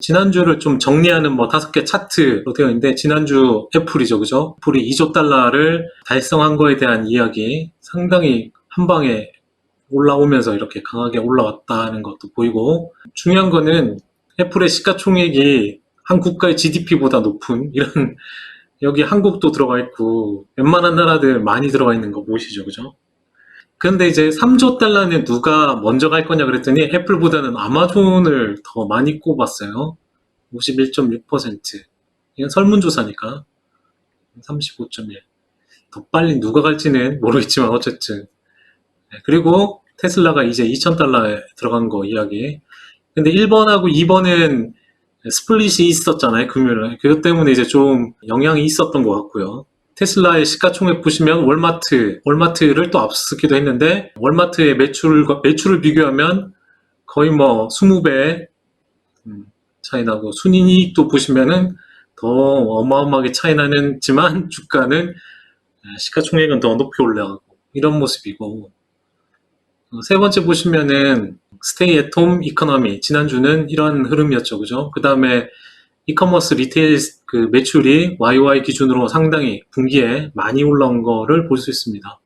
지난주를 좀 정리하는 뭐 5개 차트로 되어 있는데, 지난주 애플이죠, 그죠? 애플이 2조 달러를 달성한 거에 대한 이야기, 상당히 한 방에 올라오면서 이렇게 강하게 올라왔다는 것도 보이고, 중요한 거는 애플의 시가총액이 한 국가의 GDP보다 높은 이런, 여기 한국도 들어가 있고 웬만한 나라들 많이 들어가 있는 거 보시죠, 그죠? 근데 이제 3조 달러는 누가 먼저 갈 거냐 그랬더니 애플보다는 아마존을 더 많이 꼽았어요. 51.6%. 이건 설문조사니까 35.1. 더 빨리 누가 갈지는 모르겠지만 어쨌든. 그리고 테슬라가 이제 2,000달러에 들어간 거 이야기. 근데 1번하고 2번은 스플릿이 있었잖아요, 금요일에. 그것 때문에 이제 좀 영향이 있었던 것 같고요. 테슬라의 시가총액 보시면 월마트를 또 앞서기도 했는데, 월마트의 매출을 비교하면 거의 뭐 20배 차이 나고, 순이익도 보시면은 더 어마어마하게 차이 나는지만 주가는, 시가총액은 더 높이 올라가고 이런 모습이고, 세 번째 보시면은 스테이 앳 홈 이코노미, 지난주는 이런 흐름이었죠, 그죠? 그 다음에 이커머스 리테일 그 매출이 YY 기준으로 상당히 분기에 많이 올라온 거를 볼 수 있습니다.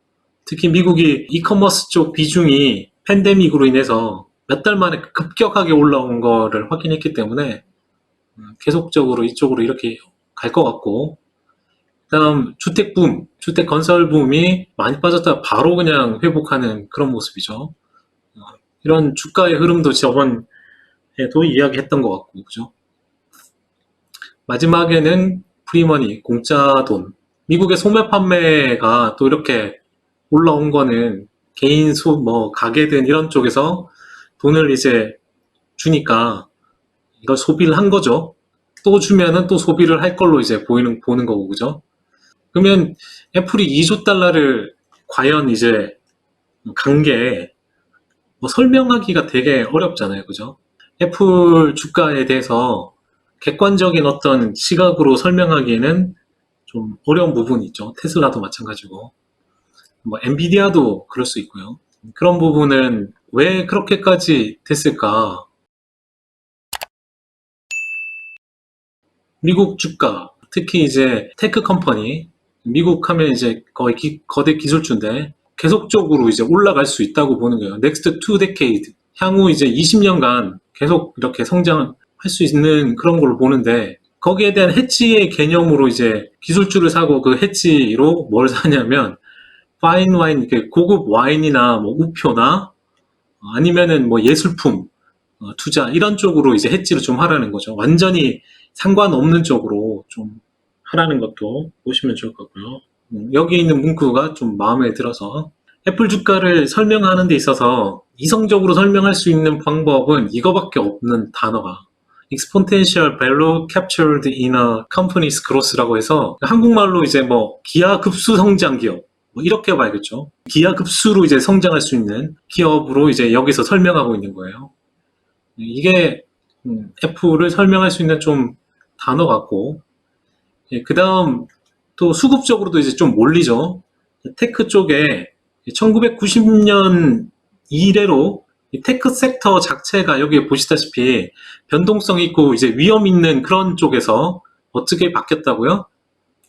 특히 미국이 이커머스 쪽 비중이 팬데믹으로 인해서 몇 달 만에 급격하게 올라온 거를 확인했기 때문에 계속적으로 이쪽으로 이렇게 갈 것 같고, 그다음 주택 건설 붐이 많이 빠졌다가 바로 그냥 회복하는 그런 모습이죠. 이런 주가의 흐름도 저번에도 이야기했던 것 같고, 그죠? 마지막에는 프리머니, 공짜 돈. 미국의 소매 판매가 또 이렇게 올라온 거는 개인 가게든 이런 쪽에서 돈을 이제 주니까 이걸 소비를 한 거죠. 또 주면은 또 소비를 할 걸로 이제 보는 거고, 그죠? 그러면 애플이 2조 달러를 과연 이제 간 게 뭐 설명하기가 되게 어렵잖아요, 그죠? 애플 주가에 대해서 객관적인 어떤 시각으로 설명하기에는 좀 어려운 부분이 있죠. 테슬라도 마찬가지고, 뭐 엔비디아도 그럴 수 있고요. 그런 부분은 왜 그렇게까지 됐을까? 미국 주가, 특히 이제 테크 컴퍼니, 미국 하면 이제 거의 거대 기술주인데 계속적으로 이제 올라갈 수 있다고 보는 거예요. Next 2 decade, 향후 이제 20년간 계속 이렇게 성장할 수 있는 그런 걸로 보는데, 거기에 대한 해치의 개념으로 이제 기술주를 사고 그 해치로 뭘 사냐면 파인 와인, 고급 와인이나 뭐 우표나 아니면은 뭐 예술품 투자, 이런 쪽으로 이제 해지를 좀 하라는 거죠. 완전히 상관없는 쪽으로 좀 하라는 것도 보시면 좋을 것 같고요. 여기 있는 문구가 좀 마음에 들어서, 애플 주가를 설명하는 데 있어서 이성적으로 설명할 수 있는 방법은 이거밖에 없는 단어가 exponential value captured in a company's growth라고 해서, 한국말로 이제 뭐 기하급수 성장 기업, 뭐 이렇게 봐야겠죠. 기하급수로 이제 성장할 수 있는 기업으로 이제 여기서 설명하고 있는 거예요. 이게 애플을 설명할 수 있는 좀 단어 같고, 그 다음 또 수급적으로도 이제 좀 몰리죠. 테크 쪽에 1990년 이래로 테크 섹터 자체가 여기 보시다시피 변동성 있고 이제 위험 있는 그런 쪽에서 어떻게 바뀌었다고요?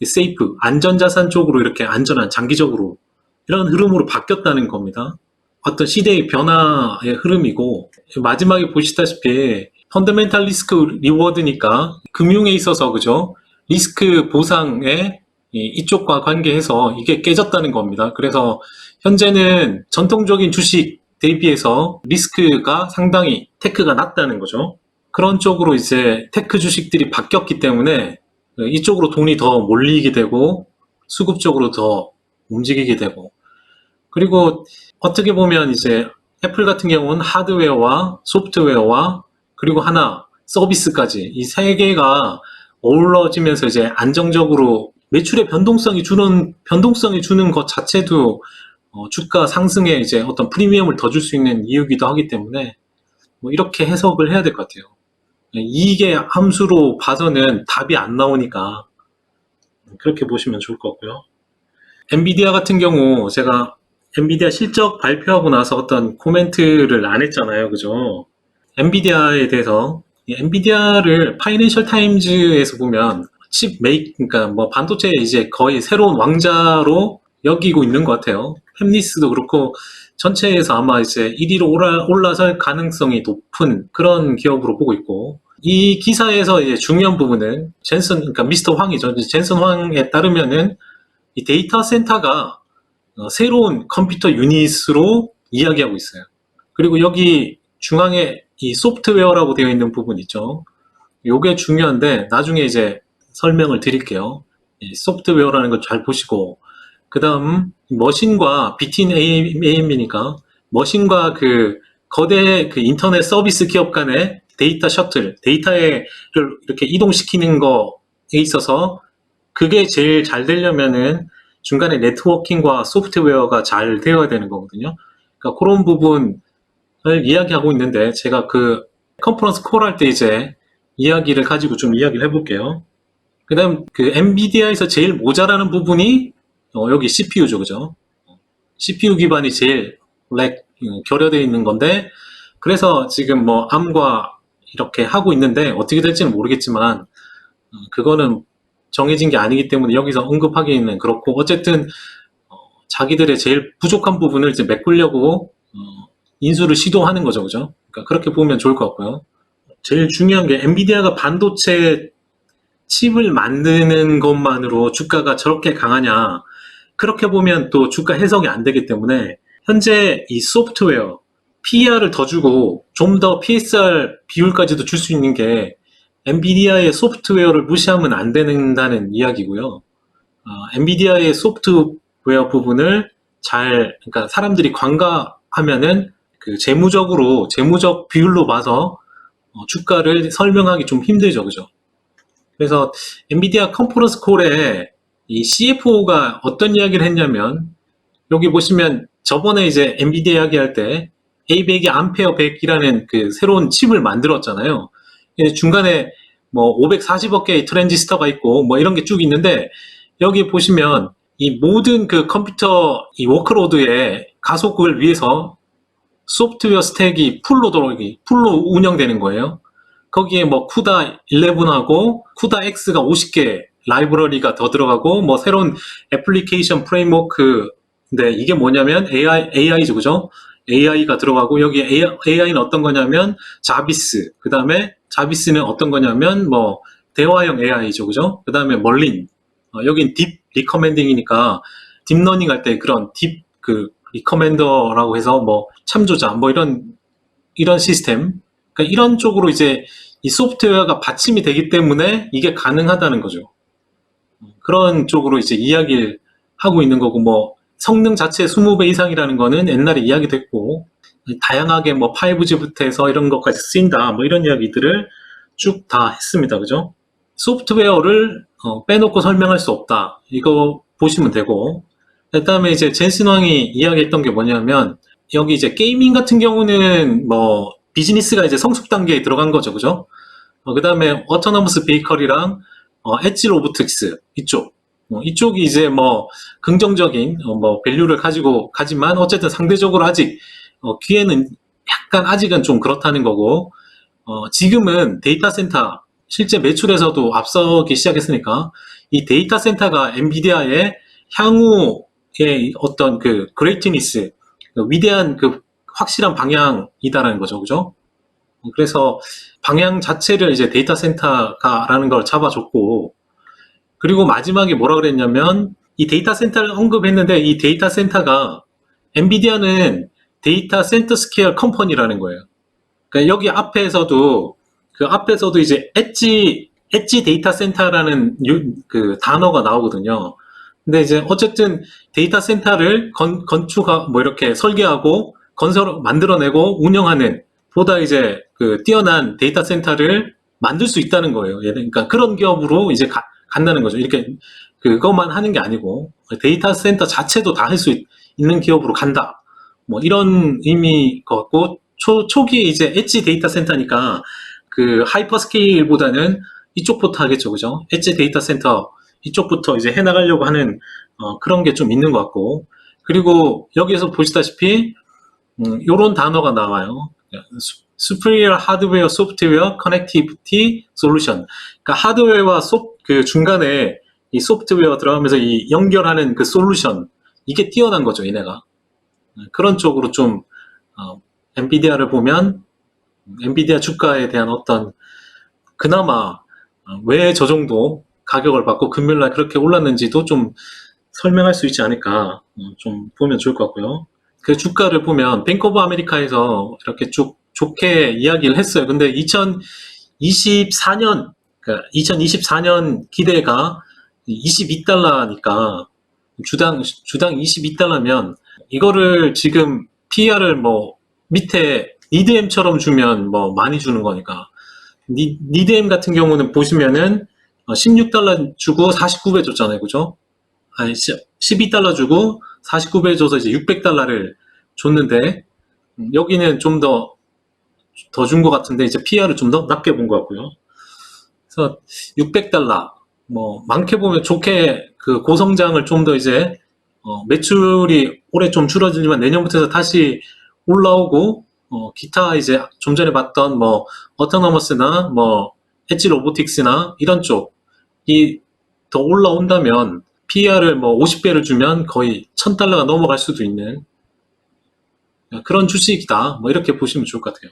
세이프, 안전자산 쪽으로 이렇게 안전한, 장기적으로 이런 흐름으로 바뀌었다는 겁니다. 어떤 시대의 변화의 흐름이고, 마지막에 보시다시피 펀더멘탈 리스크 리워드니까 금융에 있어서, 그죠? 리스크 보상에 이쪽과 관계해서 이게 깨졌다는 겁니다. 그래서 현재는 전통적인 주식 대비해서 리스크가 상당히 테크가 낮다는 거죠. 그런 쪽으로 이제 테크 주식들이 바뀌었기 때문에 이쪽으로 돈이 더 몰리게 되고 수급적으로 더 움직이게 되고, 그리고 어떻게 보면 이제 애플 같은 경우는 하드웨어와 소프트웨어와 그리고 하나 서비스까지 이 세 개가 어우러지면서 이제 안정적으로 매출의 변동성이 주는 것 자체도 주가 상승에 이제 어떤 프리미엄을 더 줄 수 있는 이유기도 하기 때문에 뭐 이렇게 해석을 해야 될 것 같아요. 이게 함수로 봐서는 답이 안 나오니까 그렇게 보시면 좋을 것 같고요. 엔비디아 같은 경우 제가 엔비디아 실적 발표하고 나서 어떤 코멘트를 안 했잖아요, 그죠? 엔비디아에 대해서 이 엔비디아를 파이낸셜 타임즈에서 보면 칩 메이크, 그러니까 뭐 반도체 이제 거의 새로운 왕자로 여기고 있는 것 같아요. 팹리스도 그렇고 전체에서 아마 이제 1위로 올라설 가능성이 높은 그런 기업으로 보고 있고, 이 기사에서 이제 중요한 부분은 그러니까 미스터 황이죠. 젠슨 황에 따르면은 이 데이터 센터가 새로운 컴퓨터 유닛으로 이야기하고 있어요. 그리고 여기 중앙에 이 소프트웨어라고 되어 있는 부분 있죠. 요게 중요한데 나중에 이제 설명을 드릴게요. 이 소프트웨어라는 걸 잘 보시고, 그 다음 머신과 BTN AM이니까 머신과 그 거대 그 인터넷 서비스 기업 간의 데이터 셔틀, 데이터를 이렇게 이동시키는 거에 있어서 그게 제일 잘 되려면은 중간에 네트워킹과 소프트웨어가 잘 되어야 되는 거거든요. 그러니까 그런 부분을 이야기하고 있는데, 제가 그 컨퍼런스 콜 할 때 이제 이야기를 가지고 좀 이야기를 해볼게요. 그 다음 그 엔비디아에서 제일 모자라는 부분이 여기 CPU죠, 그죠? CPU 기반이 제일 결여되어 있는 건데, 그래서 지금 뭐 암과 이렇게 하고 있는데 어떻게 될지는 모르겠지만 그거는 정해진 게 아니기 때문에 여기서 언급하기는 그렇고, 어쨌든 자기들의 제일 부족한 부분을 이제 메꾸려고 인수를 시도하는 거죠, 그죠? 그러니까 그렇게 보면 좋을 것 같고요. 제일 중요한 게 엔비디아가 반도체 칩을 만드는 것만으로 주가가 저렇게 강하냐, 그렇게 보면 또 주가 해석이 안 되기 때문에 현재 이 소프트웨어 PER을 더 주고 좀 더 PSR 비율까지도 줄 수 있는 게 엔비디아의 소프트웨어를 무시하면 안 된다는 이야기고요. 엔비디아의 소프트웨어 부분을 그러니까 사람들이 관가하면은 그 재무적 비율로 봐서 주가를 설명하기 좀 힘들죠, 그죠? 그래서 엔비디아 컨퍼런스 콜에 이 CFO가 어떤 이야기를 했냐면, 여기 보시면 저번에 이제 엔비디아 이야기할 때 A100이 암페어 100이라는 그 새로운 칩을 만들었잖아요. 중간에 뭐 540억 개의 트랜지스터가 있고 뭐 이런 게 쭉 있는데, 여기 보시면 이 모든 그 컴퓨터 이 워크로드의 가속을 위해서 소프트웨어 스택이 풀로 운영되는 거예요. 거기에 뭐 쿠다 11하고 쿠다 X가 50개 라이브러리가 더 들어가고, 뭐 새로운 애플리케이션 프레임워크인데 이게 뭐냐면 AI죠, 그죠? AI가 들어가고, 여기 AI는 어떤 거냐면 자비스, 그 다음에 자비스는 어떤 거냐면 뭐 대화형 AI죠, 그죠? 그 다음에 멀린, 여긴 딥 리커멘딩이니까 딥러닝 할 때 그런 딥 리커멘더라고 해서 뭐 참조자 뭐 이런 시스템, 그러니까 이런 쪽으로 이제 이 소프트웨어가 받침이 되기 때문에 이게 가능하다는 거죠. 그런 쪽으로 이제 이야기를 하고 있는 거고, 뭐 성능 자체 20배 이상이라는 거는 옛날에 이야기됐고, 다양하게 뭐 5G부터 해서 이런 것까지 쓰인다, 뭐 이런 이야기들을 쭉 다 했습니다, 그죠? 소프트웨어를 빼놓고 설명할 수 없다, 이거 보시면 되고, 그 다음에 이제 젠슨 왕이 이야기했던 게 뭐냐면, 여기 이제 게이밍 같은 경우는 뭐 비즈니스가 이제 성숙 단계에 들어간 거죠, 그죠? 그 다음에 어토너머스 베이커리랑 엣지 로보틱스 이쪽이 이제 뭐 긍정적인 뭐 밸류를 가지고 가지만, 어쨌든 상대적으로 아직 기회는 약간 아직은 좀 그렇다는 거고, 지금은 데이터 센터 실제 매출에서도 앞서기 시작했으니까 이 데이터 센터가 엔비디아의 향후의 어떤 그 그레이트니스, 위대한 그 확실한 방향이다라는 거죠, 그죠? 그래서 방향 자체를 이제 데이터 센터가라는 걸 잡아줬고, 그리고 마지막에 뭐라 그랬냐면, 이 데이터 센터를 언급했는데, 이 데이터 센터가 엔비디아는 데이터 센터 스케일 컴퍼니라는 거예요. 그러니까 여기 앞에서도 이제 엣지 데이터 센터라는 그 단어가 나오거든요. 근데 이제 어쨌든 데이터 센터를 뭐 이렇게 설계하고 만들어내고 운영하는, 보다 이제 그 뛰어난 데이터 센터를 만들 수 있다는 거예요. 그러니까 그런 기업으로 이제 간다는 거죠. 이렇게 그것만 하는 게 아니고 데이터 센터 자체도 다 할 수 있는 기업으로 간다, 뭐 이런 의미 같고, 초기에 이제 엣지 데이터 센터니까 그 하이퍼스케일보다는 이쪽부터 하겠죠, 그죠? 엣지 데이터 센터 이쪽부터 이제 해나가려고 하는 그런 게 좀 있는 것 같고, 그리고 여기에서 보시다시피 요런 단어가 나와요. superior hardware, software, connectivity solution. 그러니까 하드웨어와 그 중간에 이 소프트웨어 들어가면서 이 연결하는 그 솔루션, 이게 뛰어난 거죠, 얘네가. 그런 쪽으로 좀 엔비디아를 보면 엔비디아 주가에 대한 어떤 그나마 왜 저 정도 가격을 받고 금요일날 그렇게 올랐는지도 좀 설명할 수 있지 않을까 좀 보면 좋을 것 같고요. 그 주가를 보면 뱅크 오브 아메리카에서 이렇게 쭉 좋게 이야기를 했어요. 근데 2024년, 그러니까 2024년 기대가 22달러니까 주당 22달러면 이거를 지금 PER을 뭐 밑에 니드엠처럼 주면 뭐 많이 주는 거니까 니드엠 같은 경우는 보시면은 16달러 주고 49배 줬잖아요. 그죠? 아니 12달러 주고 49배 줘서 이제 600달러를 줬는데 여기는 좀 더 준 것 같은데 이제 PER을 좀 더 낮게 본 것 같고요. 그래서 600달러 뭐 많게 보면 좋게 그 고성장을 좀 더 이제 매출이 올해 좀 줄어들지만 내년부터 다시 올라오고 기타 이제 좀 전에 봤던 뭐 어토노머스나 뭐 엣지 로보틱스나 이런 쪽이 더 올라온다면 PER을 뭐 50배를 주면 거의 1000달러가 넘어갈 수도 있는 그런 주식이다. 뭐 이렇게 보시면 좋을 것 같아요.